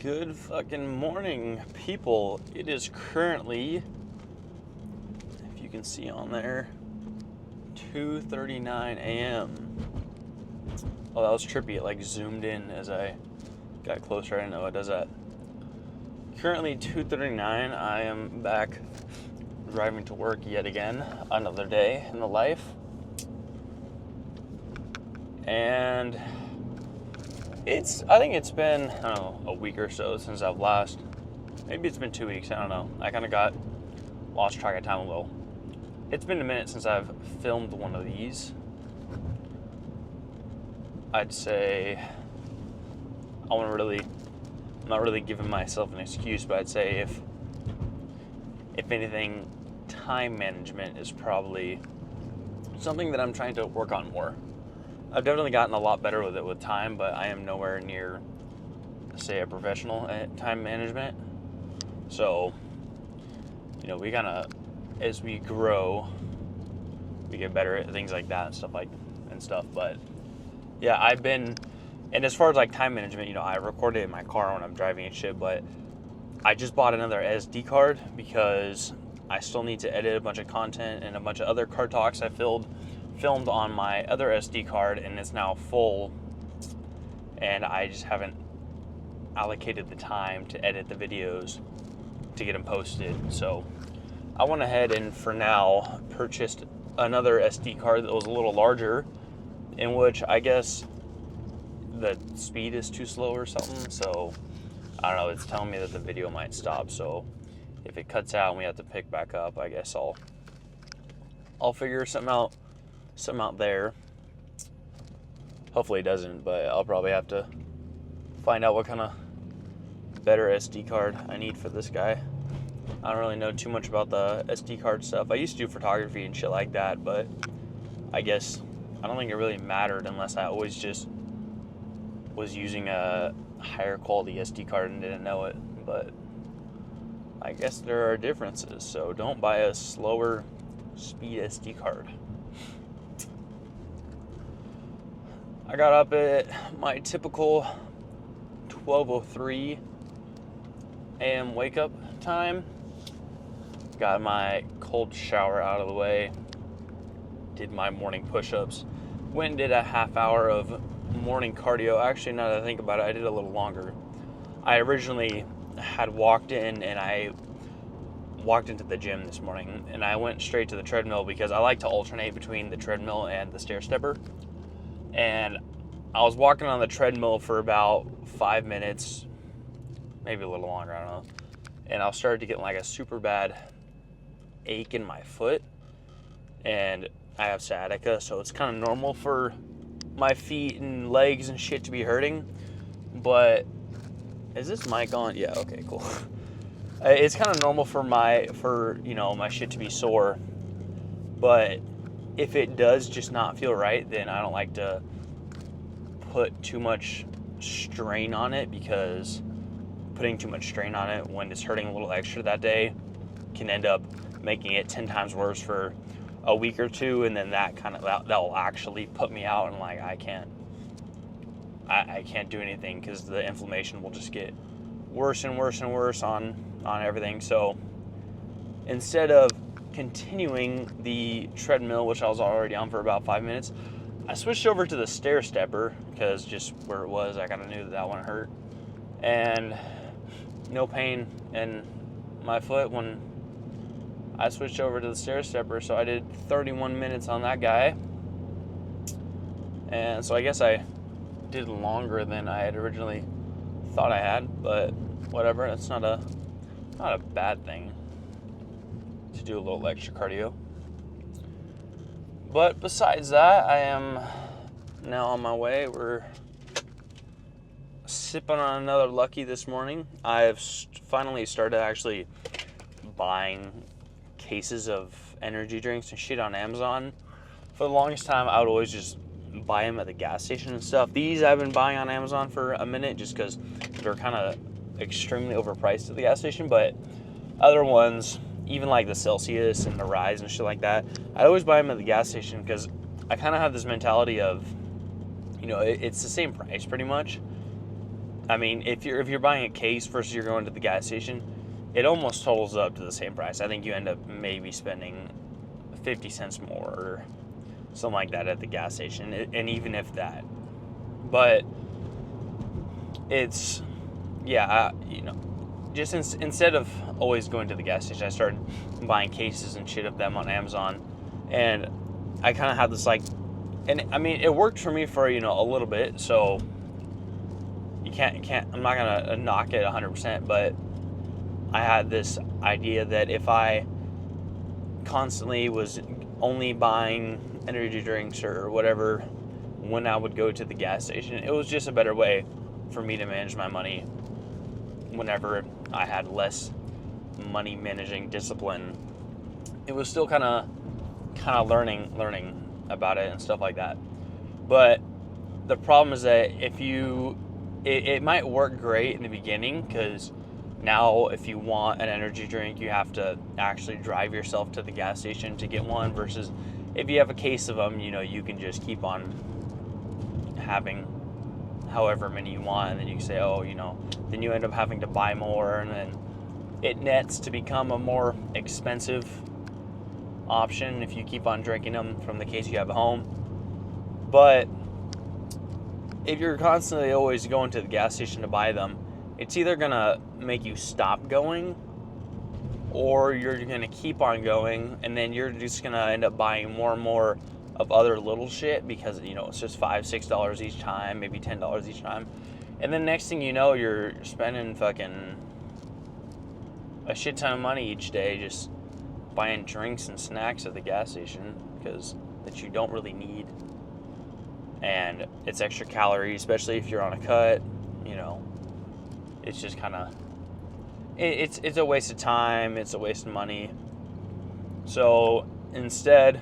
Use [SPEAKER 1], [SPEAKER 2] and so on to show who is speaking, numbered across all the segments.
[SPEAKER 1] Good fucking morning, people. It is currently, if you can see on there, 2:39 a.m. Oh, that was trippy. It like zoomed in as I got closer. I didn't know it does that. Currently 2:39. I am back driving to work yet again. Another day in the life. And I think it's been, I don't know, a week or so since I've maybe it's been 2 weeks, I don't know. I kind of lost track of time a little. It's been a minute since I've filmed one of these. I'd say, I'm not really giving myself an excuse, but I'd say if anything, time management is probably something that I'm trying to work on more. I've definitely gotten a lot better with it with time, but I am nowhere near, say, a professional at time management. So, we kind of, as we grow, we get better at things like that and stuff. But yeah, and as far as like time management, I record it in my car when I'm driving and shit, but I just bought another SD card because I still need to edit a bunch of content and a bunch of other car talks I filmed on my other SD card, and it's now full, and I just haven't allocated the time to edit the videos to get them posted. So I went ahead and for now purchased another SD card that was a little larger, in which I guess the speed is too slow or something. So I don't know, it's telling me that the video might stop. So if it cuts out and we have to pick back up, I guess I'll figure something out there. Hopefully it doesn't, but I'll probably have to find out what kind of better SD card I need for this guy. I don't really know too much about the SD card stuff. I used to do photography and shit like that, but I guess I don't think it really mattered unless I always just was using a higher quality SD card and didn't know it. But I guess there are differences, so don't buy a slower speed SD card. I got up at my typical 12:03 a.m. wake up time. Got my cold shower out of the way. Did my morning push-ups. Went and did a half hour of morning cardio. Actually, now that I think about it, I did a little longer. I originally had walked in, and I walked into the gym this morning, and I went straight to the treadmill because I like to alternate between the treadmill and the stair stepper. And I was walking on the treadmill for about 5 minutes, maybe a little longer, I don't know. And I started to get like a super bad ache in my foot. And I have sciatica, so it's kind of normal for my feet and legs and shit to be hurting. But is this mic on? Yeah, okay, cool. It's kind of normal for my shit to be sore. But if it does just not feel right, then I don't like to put too much strain on it, because putting too much strain on it when it's hurting a little extra that day can end up making it 10 times worse for a week or two, and then that will actually put me out, and like I can't do anything because the inflammation will just get worse and worse and worse on everything. So instead of continuing the treadmill, which I was already on for about 5 minutes, I switched over to the stair stepper because just where it was, I kind of knew that one hurt, and no pain in my foot when I switched over to the stair stepper. So I did 31 minutes on that guy, and so I guess I did longer than I had originally thought I had, but whatever. That's not a bad thing to do a little extra cardio. But besides that, I am now on my way. We're sipping on another Lucky this morning. I've finally started actually buying cases of energy drinks and shit on Amazon. For the longest time, I would always just buy them at the gas station and stuff. These I've been buying on Amazon for a minute just because they're kind of extremely overpriced at the gas station. But other ones, even like the Celsius and the Rise and shit like that, I always buy them at the gas station because I kind of have this mentality of, it's the same price pretty much. I mean, if you're buying a case versus you're going to the gas station, it almost totals up to the same price. I think you end up maybe spending 50 cents more or something like that at the gas station, and even if that. But it's, yeah, just instead of always going to the gas station, I started buying cases and shit of them on Amazon, and I kind of had this like, and I mean, it worked for me for a little bit, so you can't. I'm not gonna knock it 100%, but I had this idea that if I constantly was only buying energy drinks or whatever when I would go to the gas station, it was just a better way for me to manage my money whenever I had less money managing discipline. It was still kind of learning about it and stuff like that. But the problem is that it might work great in the beginning, because now if you want an energy drink, you have to actually drive yourself to the gas station to get one, versus if you have a case of them, you can just keep on having however many you want, and then you can say, then you end up having to buy more, and then it nets to become a more expensive option if you keep on drinking them from the case you have at home. But if you're constantly always going to the gas station to buy them, it's either gonna make you stop going, or you're gonna keep on going, and then you're just gonna end up buying more and more of other little shit, because it's just $5-6 each time, maybe $10 each time, and then next thing you know, you're spending fucking a shit ton of money each day just buying drinks and snacks at the gas station that you don't really need, and it's extra calories, especially if you're on a cut. It's just kind of it's a waste of time, it's a waste of money. So instead,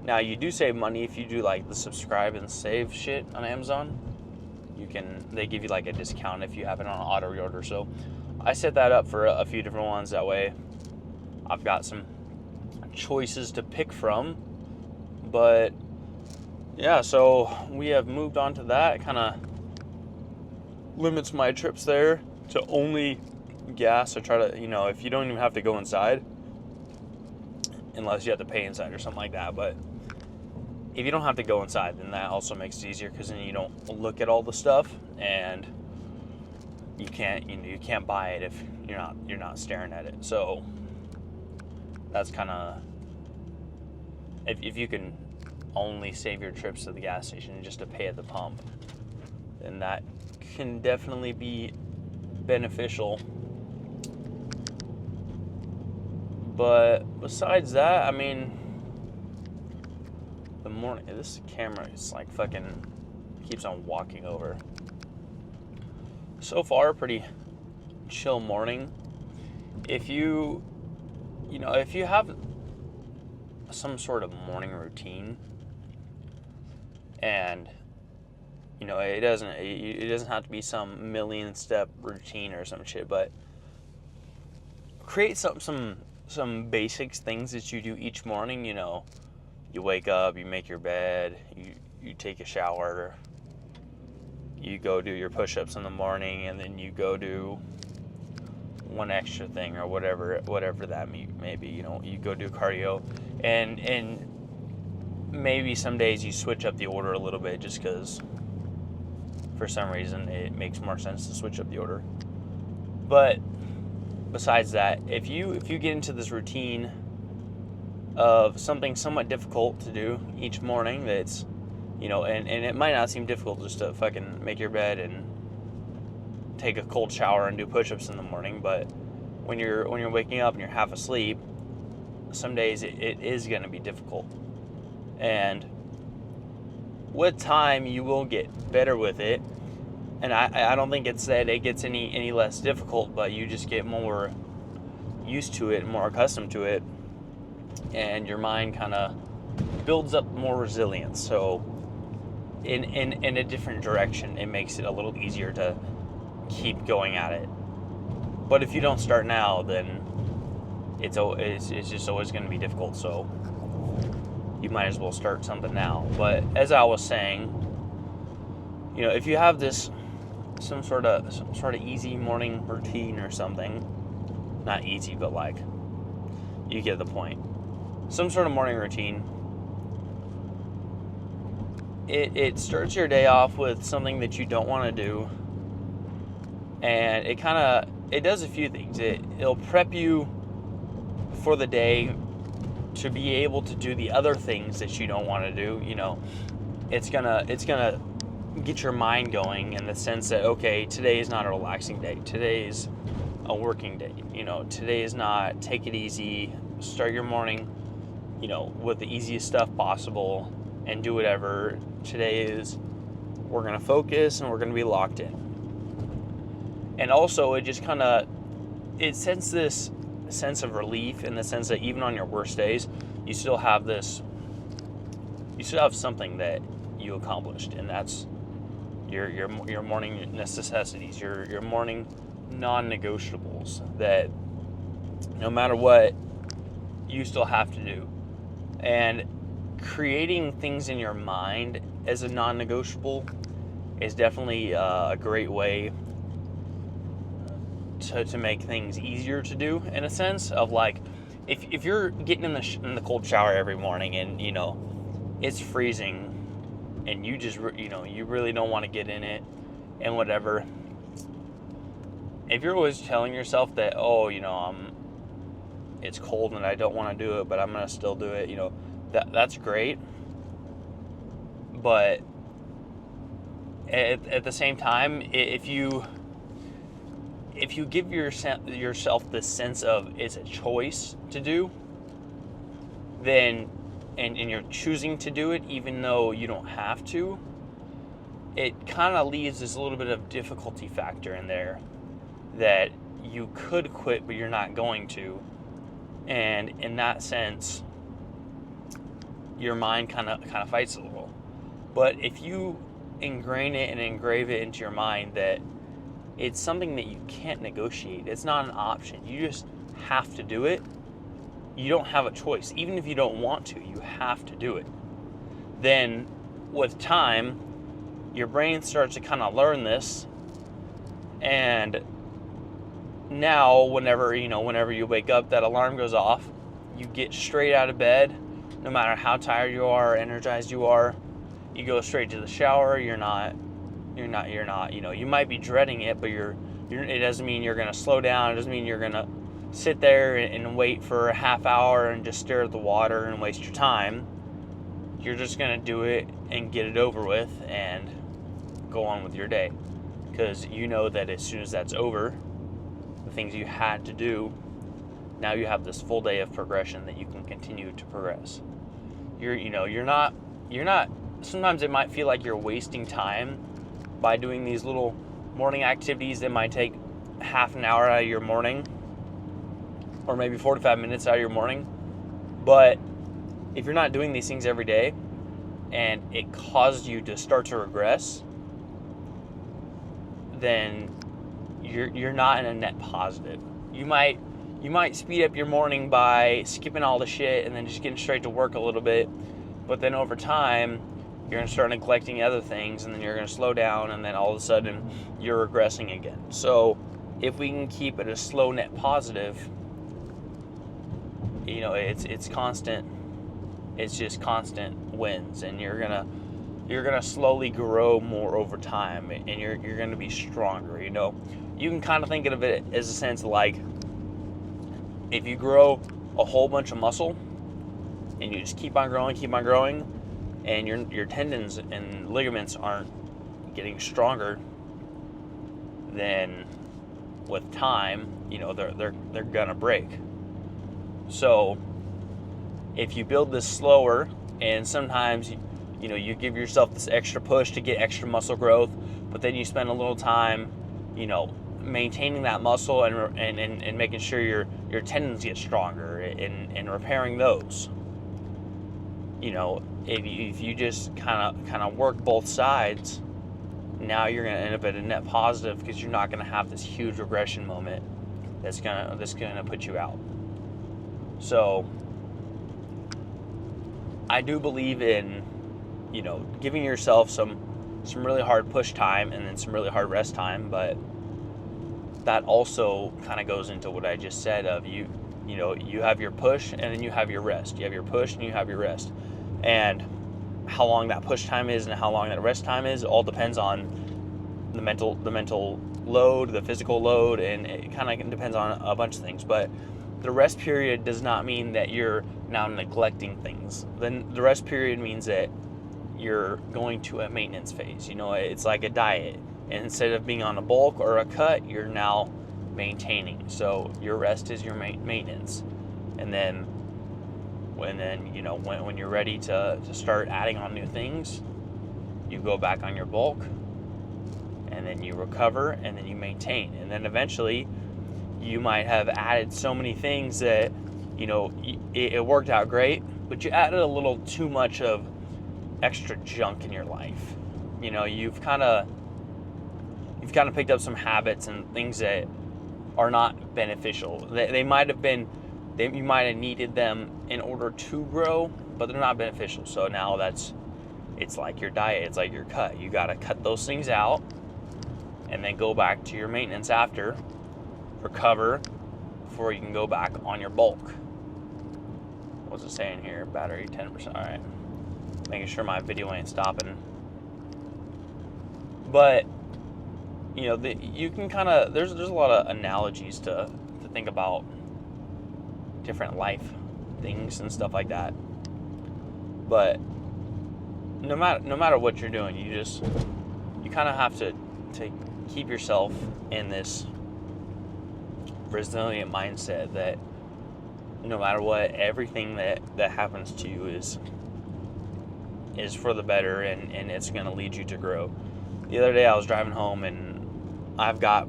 [SPEAKER 1] now you do save money if you do like the subscribe and save shit on Amazon. They give you like a discount if you have it on auto reorder. So I set that up for a few different ones. That way I've got some choices to pick from. But yeah, so we have moved on to that. It kind of limits my trips there to only gas. I try to, if you don't even have to go inside, unless you have to pay inside or something like that. But if you don't have to go inside, then that also makes it easier, because then you don't look at all the stuff, and you can't buy it if you're not staring at it. So that's kind of, if you can only save your trips to the gas station just to pay at the pump, then that can definitely be beneficial. But besides that, I mean, the morning, this camera is like fucking keeps on walking over. So far, pretty chill morning. If you have some sort of morning routine, and it doesn't have to be some million step routine or some shit, but create some basic things that you do each morning. You wake up, you make your bed, you take a shower, you go do your push-ups in the morning, and then you go do one extra thing or whatever that may be. You go do cardio, and maybe some days you switch up the order a little bit, just because for some reason it makes more sense to switch up the order. But besides that, if you get into this routine of something somewhat difficult to do each morning, that's and it might not seem difficult just to fucking make your bed and take a cold shower and do push-ups in the morning, but when you're waking up and you're half asleep, some days it is going to be difficult. And with time, you will get better with it. And I don't think it's that it gets any less difficult, but you just get more used to it, more accustomed to it, and your mind kind of builds up more resilience. So in a different direction, it makes it a little easier to keep going at it. But if you don't start now, then it's just always going to be difficult. So you might as well start something now. But as I was saying, if you have this some sort of easy morning routine or something. Not easy, but like, you get the point. Some sort of morning routine. It starts your day off with something that you don't want to do, and it does a few things. It'll prep you for the day to be able to do the other things that you don't want to do. It's gonna get your mind going in the sense that, okay, today is not a relaxing day. Today's a working day. Today is not take it easy, start your morning, with the easiest stuff possible and do whatever. Today is, we're going to focus and we're going to be locked in. And also it just it sends this sense of relief in the sense that even on your worst days, you still have something that you accomplished, and that's your morning necessities, your morning non-negotiables that no matter what, you still have to do. And creating things in your mind as a non-negotiable is definitely a great way to make things easier to do, in a sense of like, if you're getting in the cold shower every morning and it's freezing and you just you really don't want to get in it and whatever, if you're always telling yourself that, it's cold and I don't want to do it, but I'm gonna still do it, that's great. But at the same time, if you give yourself this sense of it's a choice to do, then and you're choosing to do it even though you don't have to, it kind of leaves this little bit of difficulty factor in there that you could quit but you're not going to. And in that sense, your mind kind of fights a little. But if you ingrain it and engrave it into your mind that it's something that you can't negotiate, it's not an option, you just have to do it, you don't have a choice. Even if you don't want to, you have to do it. Then with time, your brain starts to kind of learn this, and now whenever you wake up, that alarm goes off, you get straight out of bed, no matter how tired you are or energized you are. You go straight to the shower. You're not, you might be dreading it, but it doesn't mean you're going to slow down. It doesn't mean you're going to sit there and wait for a half hour and just stare at the water and waste your time. You're just going to do it and get it over with and go on with your day. Because you know that as soon as that's over, the things you had to do, now you have this full day of progression that you can continue to progress. You're not, sometimes it might feel like you're wasting time by doing these little morning activities that might take half an hour out of your morning, or maybe 45 minutes out of your morning. But if you're not doing these things every day and it causes you to start to regress, then you're not in a net positive. You might speed up your morning by skipping all the shit and then just getting straight to work a little bit, but then over time you're going to start neglecting other things, and then you're going to slow down, and then all of a sudden you're regressing again. So if we can keep it a slow net positive, it's constant. It's just constant wins, and you're gonna slowly grow more over time, and you're gonna be stronger. You can kind of think of it as a sense like, if you grow a whole bunch of muscle and you just keep on growing, and your tendons and ligaments aren't getting stronger, then with time, they're gonna break. So if you build this slower, and sometimes you give yourself this extra push to get extra muscle growth, but then you spend a little time maintaining that muscle and making sure your tendons get stronger and repairing those. If you just kind of work both sides, now you're going to end up at a net positive, because you're not going to have this huge regression moment that's going to put you out. So I do believe in giving yourself some some really hard push time and then some really hard rest time, but that also kind of goes into what I just said of you have your push and then you have your rest. You have your push and you have your rest. And how long that push time is and how long that rest time is all depends on the mental load, the physical load, and it kind of depends on a bunch of things. But the rest period does not mean that you're now neglecting things. Then the rest period means that you're going to a maintenance phase. It's like a diet. And instead of being on a bulk or a cut, you're now maintaining. So your rest is your maintenance. And then when you're ready to start adding on new things, you go back on your bulk, and then you recover, and then you maintain. And then eventually you might have added so many things that it worked out great, but you added a little too much of extra junk in your life. You've kind of picked up some habits and things that are not beneficial. They might have been, you might have needed them in order to grow, but they're not beneficial. So now it's like your diet, it's like your cut. You got to cut those things out and then go back to your maintenance after, recover before you can go back on your bulk. What's it saying here? Battery 10%. All right. Making sure my video ain't stopping. But you can kind of, there's a lot of analogies to think about different life things and stuff like that. But no matter what you're doing, you kind of have to keep yourself in this resilient mindset that no matter what, everything that happens to you is for the better, and it's going to lead you to grow. The other day I was driving home and I've got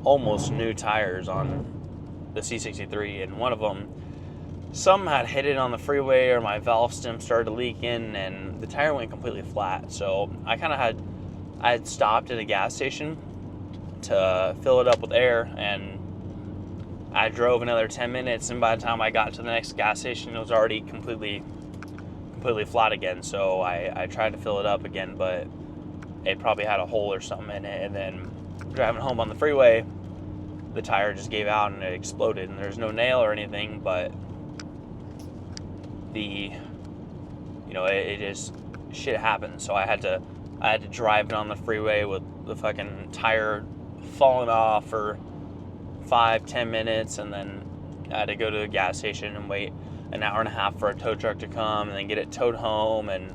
[SPEAKER 1] almost new tires on the C63, and one of them, some had hit it on the freeway or my valve stem started leaking and the tire went completely flat. So I had stopped at a gas station to fill it up with air, and I drove another 10 minutes, and by the time I got to the next gas station, it was already completely flat again. So I tried to fill it up again, but it probably had a hole or something in it. And then driving home on the freeway, the tire just gave out and it exploded, and there's no nail or anything, but it just, shit happened. So I had to drive it on the freeway with the fucking tire falling off for 5-10 minutes, and then I had to go to a gas station and wait an hour and a half for a tow truck to come and then get it towed home, and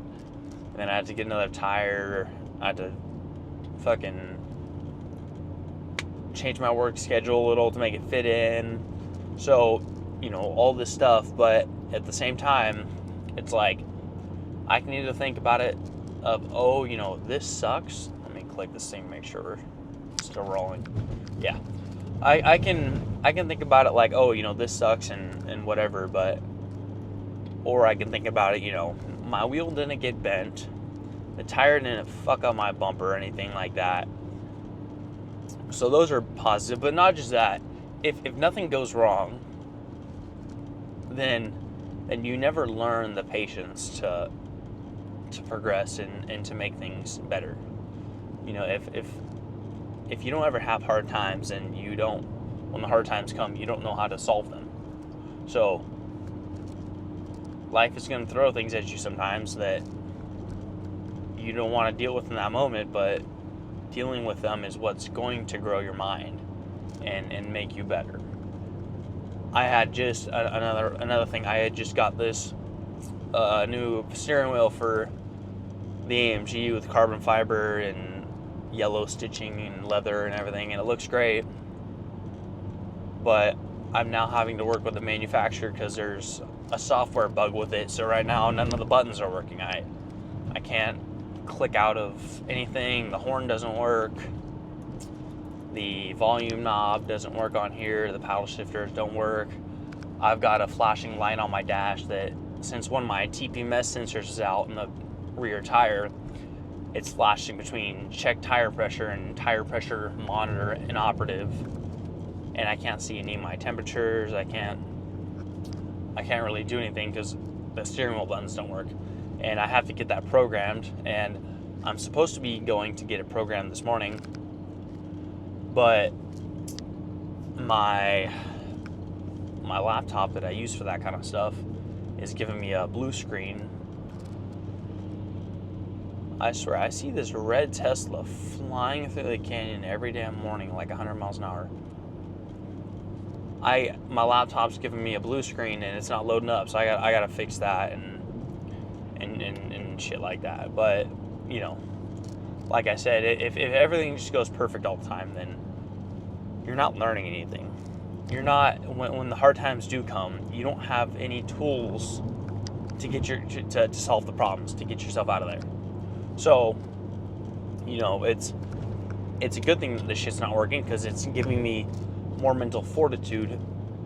[SPEAKER 1] then I had to get another tire. I had to fucking change my work schedule a little to make it fit in. So, all this stuff, but at the same time, it's like I can either think about it of, this sucks. Let me click this thing, make sure we're still rolling. Yeah. I can think about it like, this sucks and whatever, or I can think about it, my wheel didn't get bent, the tire didn't fuck up my bumper or anything like that. So those are positive, but not just that. If nothing goes wrong, then you never learn the patience to progress and to make things better. If you don't ever have hard times, and when the hard times come, you don't know how to solve them. So life is going to throw things at you sometimes that you don't want to deal with in that moment, but dealing with them is what's going to grow your mind and make you better. I had just another thing. I had just got this new steering wheel for the AMG with carbon fiber and yellow stitching and leather and everything, and it looks great. But I'm now having to work with the manufacturer because there's a software bug with it. So right now, none of the buttons are working. I can't click out of anything. The horn doesn't work. The volume knob doesn't work on here. The paddle shifters don't work. I've got a flashing light on my dash that, since one of my TPMS sensors is out in the rear tire, it's flashing between check tire pressure and tire pressure monitor inoperative, and I can't see any of my temperatures. I can't really do anything because the steering wheel buttons don't work, and I have to get that programmed. And I'm supposed to be going to get it programmed this morning, but my laptop that I use for that kind of stuff is giving me a blue screen. I swear, I see this red Tesla flying through the canyon every damn morning like 100 miles an hour. My laptop's giving me a blue screen and it's not loading up, so I gotta fix that and shit like that. But you know, like I said, if everything just goes perfect all the time, then you're not learning anything. You're not, when the hard times do come, you don't have any tools to get to solve the problems, to get yourself out of there. So, you know, it's a good thing that this shit's not working, because it's giving me more mental fortitude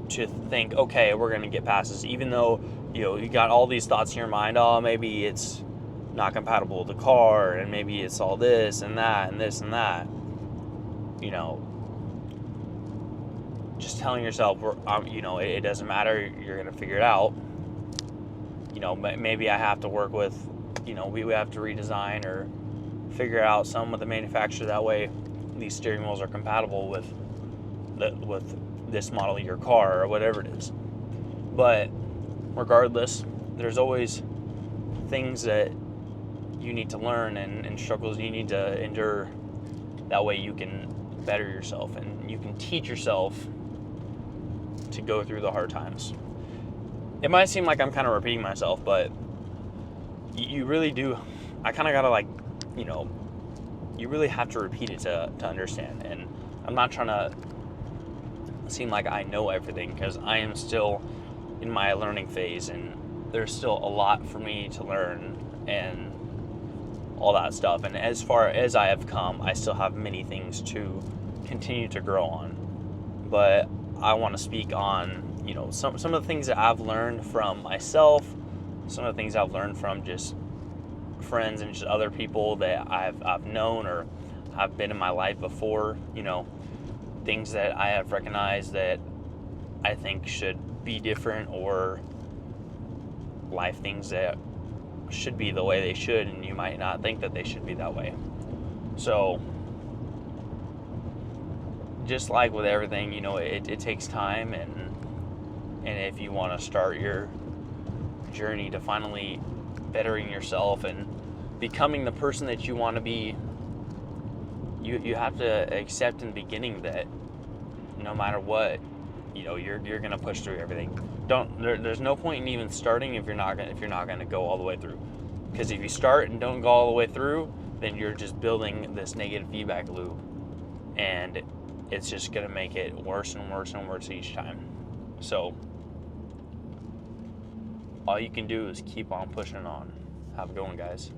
[SPEAKER 1] to think, okay, we're gonna get past this, even though, you know, you got all these thoughts in your mind. Oh, maybe it's not compatible with the car, and maybe it's all this and that and this and that. You know, just telling yourself, you know, it doesn't matter, you're gonna figure it out. You know, maybe I have to work with, you know, we have to redesign or figure out some with the manufacturer, that way these steering wheels are compatible with this model of your car or whatever it is. But regardless, there's always things that you need to learn and struggles you need to endure. That way you can better yourself and you can teach yourself to go through the hard times. It might seem like I'm kind of repeating myself, but you really do. I kind of gotta, like, you know, you really have to repeat it to understand. And I'm not trying to seem like I know everything, because I am still in my learning phase, and there's still a lot for me to learn and all that stuff. And as far as I have come, I still have many things to continue to grow on. But I want to speak on, you know, some of the things that I've learned from myself, some of the things I've learned from just friends and just other people that I've known or have been in my life before. You know, things that I have recognized that I think should be different, or life things that should be the way they should, and you might not think that they should be that way. So, just like with everything, you know, it takes time, and if you want to start your journey to finally bettering yourself and becoming the person that you want to be, you have to accept in the beginning that no matter what, you know, you're gonna push through everything. There's no point in even starting if you're not gonna go all the way through. Because if you start and don't go all the way through, then you're just building this negative feedback loop, and it's just gonna make it worse and worse and worse each time. So all you can do is keep on pushing on. Have a good one, guys.